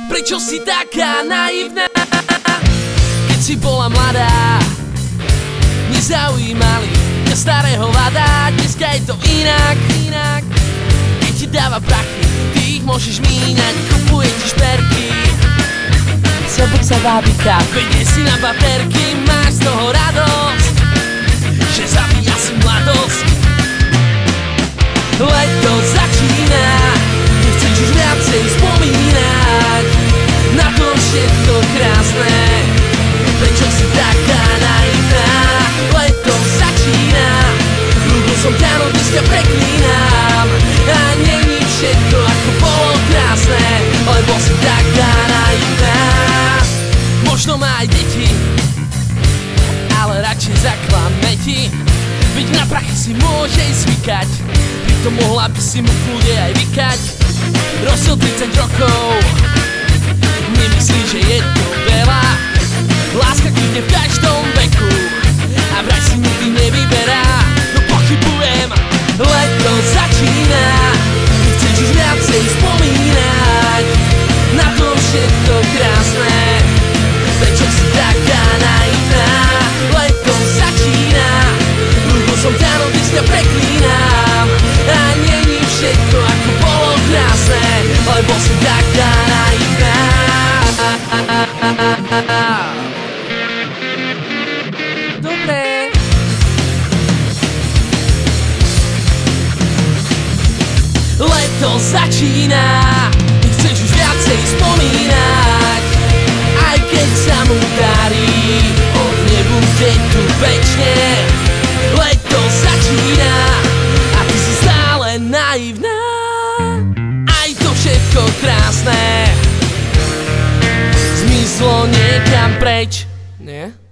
Prečo si taká naivná? Keď si bola mladá, nezaujímali ťa staré hovada. Dneska je to inak. Keď ti dáva prachy, ty ich môžeš míňať. Kupuje ti šperky, Sobot sa bábika, vedie si na baterky. Máš z toho radosť, že zabíja si mladosť. Leto začína, nechceš už viacej spomínať na to všetko krásne. Prečo si taká naivná? Leto začína, ľúbil som ťa, no dnes ťa preklínam. A není všetko ako bolo krásne, lebo si taká naivná. Možno má aj deti, ale radšej zaklame ti. Veď na prachy si môže zvykať, pritom mohla by si mu kľude aj vykať. Rozdiel 30 rokov, nemyslí, že je to veľa. Láska kývne v každom veku a vraj si nikdy nevyberá. No pochybujem, leto začína, nechceš už viacej spomínať na to všetko krásne. Prečo si taká naivná? Leto začína, ľúbil som ťa, no dnes ťa preklínam. A není všetko ako bolo krásne, lebo si taká naivná. Dobre. Leto začína, nechceš už viacej spomínať, aj keď sa mu darí, nebude tu večne. Leto začína a ty si stále naivná. Aj to všetko krásne zmizlo niekam preč, nie?